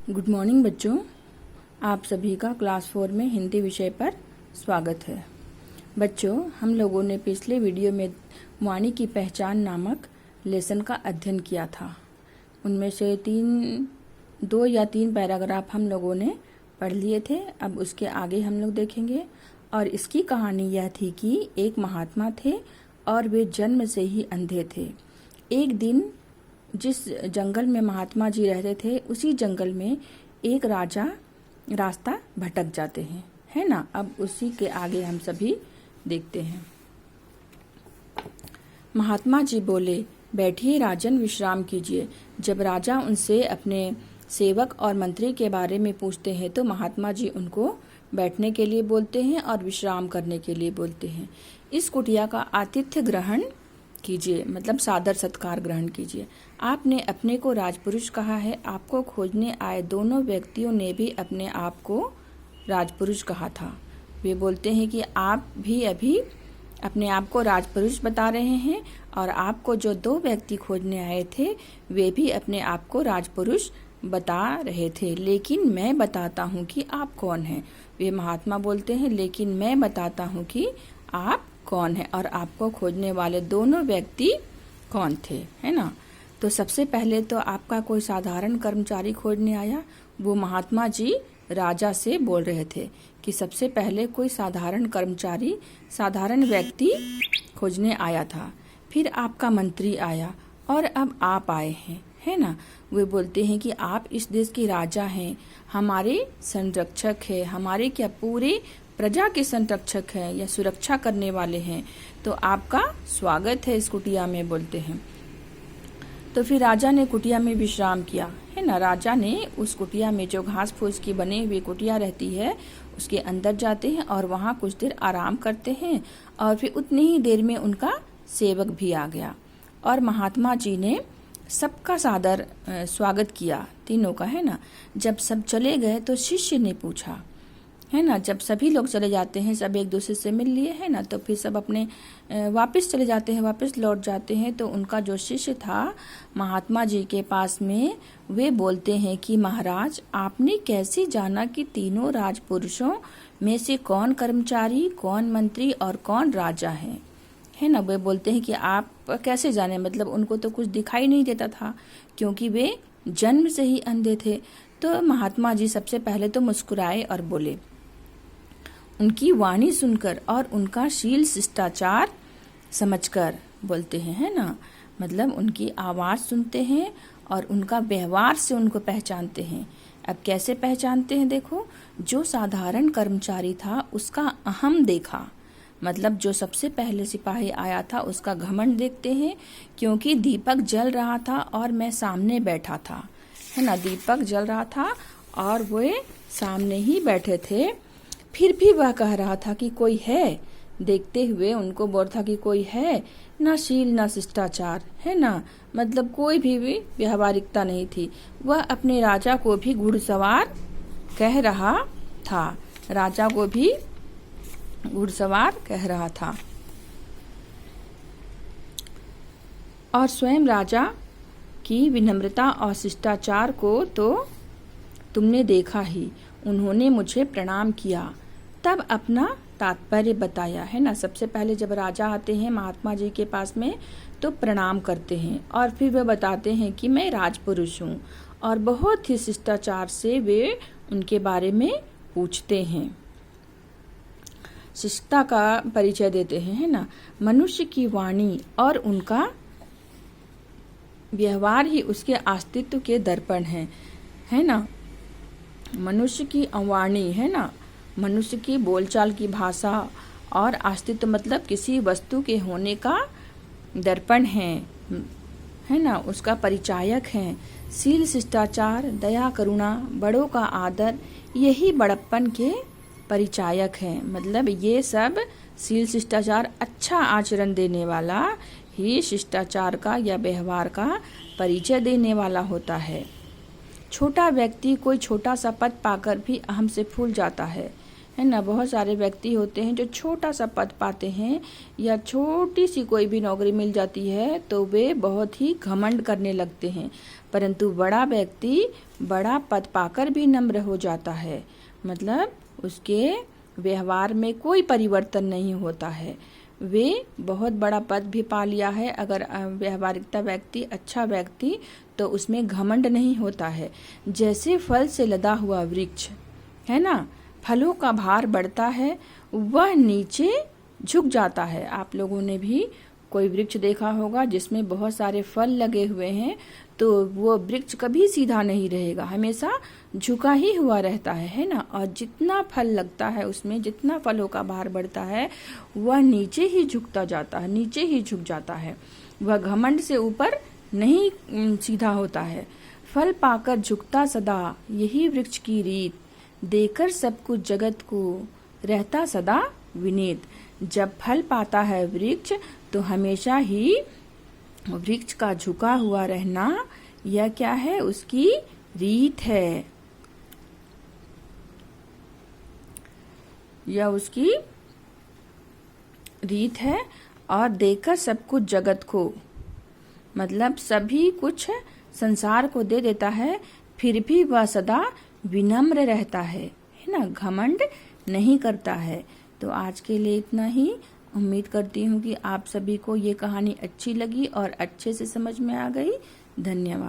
Good morning बच्चों, आप सभी का क्लास 4 में हिंदी विषय पर स्वागत है। बच्चों, हम लोगों ने पिछले वीडियो में वाणी की पहचान नामक लेसन का अध्ययन किया था। उनमें से 2 या 3 पैराग्राफ हम लोगों ने पढ़ लिए थे। अब उसके आगे हम लोग देखेंगे। और इसकी कहानी यह थी कि एक महात्मा थे और वे जन्म से ही अंधे थे। एक दिन जिस जंगल में महात्मा जी रहते थे, उसी जंगल में एक राजा रास्ता भटक जाते हैं, है ना। अब उसी के आगे हम सभी देखते हैं। महात्मा जी बोले, बैठिए राजन, विश्राम कीजिए। जब राजा उनसे अपने सेवक और मंत्री के बारे में पूछते हैं तो महात्मा जी उनको बैठने के लिए बोलते हैं और विश्राम करने के लिए बोलते हैं। इस कुटिया का आतिथ्य ग्रहण कीजिए, मतलब सादर सत्कार ग्रहण कीजिए। आपने अपने को राजपुरुष कहा है। आपको खोजने आए दोनों व्यक्तियों ने भी अपने आप को राजपुरुष कहा था। वे बोलते हैं कि आप भी अभी अपने आप को राजपुरुष बता रहे हैं, और आपको जो 2 व्यक्ति खोजने आए थे वे भी अपने आप को राजपुरुष बता रहे थे। लेकिन मैं बताता हूँ कि आप कौन हैं। वे महात्मा बोलते हैं, लेकिन मैं बताता हूँ कि आप कौन है और आपको खोजने वाले दोनों व्यक्ति कौन थे, है ना। तो सबसे पहले तो आपका कोई साधारण कर्मचारी खोजने आया। वो महात्मा जी राजा से बोल रहे थे कि सबसे पहले कोई साधारण कर्मचारी, साधारण व्यक्ति खोजने आया था। फिर आपका मंत्री आया और अब आप आए हैं, है ना। वे बोलते हैं कि आप इस देश के राजा हैं, हमारे संरक्षक है, हमारे क्या पूरे प्रजा के संरक्षक हैं या सुरक्षा करने वाले हैं। तो आपका स्वागत है इस कुटिया में, बोलते हैं। तो फिर राजा ने कुटिया में विश्राम किया, है ना। राजा ने उस कुटिया में, जो घास फूस की बनी हुई कुटिया रहती है, उसके अंदर जाते हैं और वहाँ कुछ देर आराम करते हैं। और फिर उतनी ही देर में उनका सेवक भी आ गया और महात्मा जी ने सबका सादर स्वागत किया, तीनों का, है ना। जब सब चले गए तो शिष्य ने पूछा, है ना, जब सभी लोग चले जाते हैं, सब एक दूसरे से मिल लिए, है ना, तो फिर सब अपने वापस चले जाते हैं, वापस लौट जाते हैं। तो उनका जो शिष्य था महात्मा जी के पास में, वे बोलते हैं कि महाराज, आपने कैसे जाना कि तीनों राजपुरुषों में से कौन कर्मचारी, कौन मंत्री और कौन राजा है ना। वे बोलते हैं कि आप कैसे जाने, मतलब उनको तो कुछ दिखाई नहीं देता था क्योंकि वे जन्म से ही अंधे थे। तो महात्मा जी सबसे पहले तो मुस्कुराए और बोले। उनकी वाणी सुनकर और उनका शील शिष्टाचार समझकर बोलते हैं, है ना। मतलब उनकी आवाज़ सुनते हैं और उनका व्यवहार से उनको पहचानते हैं। अब कैसे पहचानते हैं, देखो। जो साधारण कर्मचारी था उसका अहम देखा, मतलब जो सबसे पहले सिपाही आया था उसका घमंड देखते हैं, क्योंकि दीपक जल रहा था और मैं सामने बैठा था, है ना। दीपक जल रहा था और वे सामने ही बैठे थे। फिर भी वह कह रहा था कि कोई है, देखते हुए उनको बोल था कि कोई है। ना शील ना शिष्टाचार, है ना, मतलब कोई भी व्यवहारिकता नहीं थी। वह अपने राजा को भी घुड़सवार कह रहा था, राजा को भी घुड़सवार कह रहा था। और स्वयं राजा की विनम्रता और शिष्टाचार को तो तुमने देखा ही। उन्होंने मुझे प्रणाम किया, तब अपना तात्पर्य बताया, है ना। सबसे पहले जब राजा आते हैं महात्मा जी के पास में तो प्रणाम करते हैं और फिर वे बताते हैं कि मैं राजपुरुष हूँ, और बहुत ही शिष्टाचार से वे उनके बारे में पूछते हैं, शिष्टता का परिचय देते हैं, है ना। मनुष्य की वाणी और उनका व्यवहार ही उसके अस्तित्व के दर्पण है ना। मनुष्य की वाणी, है ना, मनुष्य की बोलचाल की भाषा और अस्तित्व, मतलब किसी वस्तु के होने का दर्पण है ना, उसका परिचायक है। शील शिष्टाचार, दया करुणा, बड़ों का आदर, यही बड़प्पन के परिचायक है। मतलब ये सब शील शिष्टाचार, अच्छा आचरण देने वाला ही शिष्टाचार का या व्यवहार का परिचय देने वाला होता है। छोटा व्यक्ति कोई छोटा सा पद पाकर भी अहम से फूल जाता है है ना। बहुत सारे व्यक्ति होते हैं जो छोटा सा पद पाते हैं या छोटी सी कोई भी नौकरी मिल जाती है तो वे बहुत ही घमंड करने लगते हैं, परंतु बड़ा व्यक्ति बड़ा पद पाकर भी नम्र हो जाता है, मतलब उसके व्यवहार में कोई परिवर्तन नहीं होता है। वे बहुत बड़ा पद भी पा लिया है, अगर व्यवहारिकता व्यक्ति अच्छा व्यक्ति तो उसमें घमंड नहीं होता है। जैसे फल से लदा हुआ वृक्ष है ना, फलों का भार बढ़ता है, वह नीचे झुक जाता है। आप लोगों ने भी कोई वृक्ष देखा होगा जिसमें बहुत सारे फल लगे हुए हैं, तो वो वृक्ष कभी सीधा नहीं रहेगा, हमेशा झुका ही हुआ रहता है ना। और जितना फल लगता है उसमें, जितना फलों का भार बढ़ता है, वह नीचे ही झुकता जाता है, नीचे ही झुक जाता है। वह घमंड से ऊपर नहीं सीधा होता है। फल पाकर झुकता सदा, यही वृक्ष की रीत, देकर सब कुछ जगत को रहता सदा विनीत। जब फल पाता है वृक्ष तो हमेशा ही वृक्ष का झुका हुआ रहना, यह क्या है, उसकी रीत है, यह उसकी रीत है। और देकर सब कुछ जगत को, मतलब सभी कुछ संसार को दे देता है, फिर भी वह सदा विनम्र रहता है ना, घमंड नहीं करता है। तो आज के लिए इतना ही। उम्मीद करती हूँ कि आप सभी को ये कहानी अच्छी लगी और अच्छे से समझ में आ गई। धन्यवाद।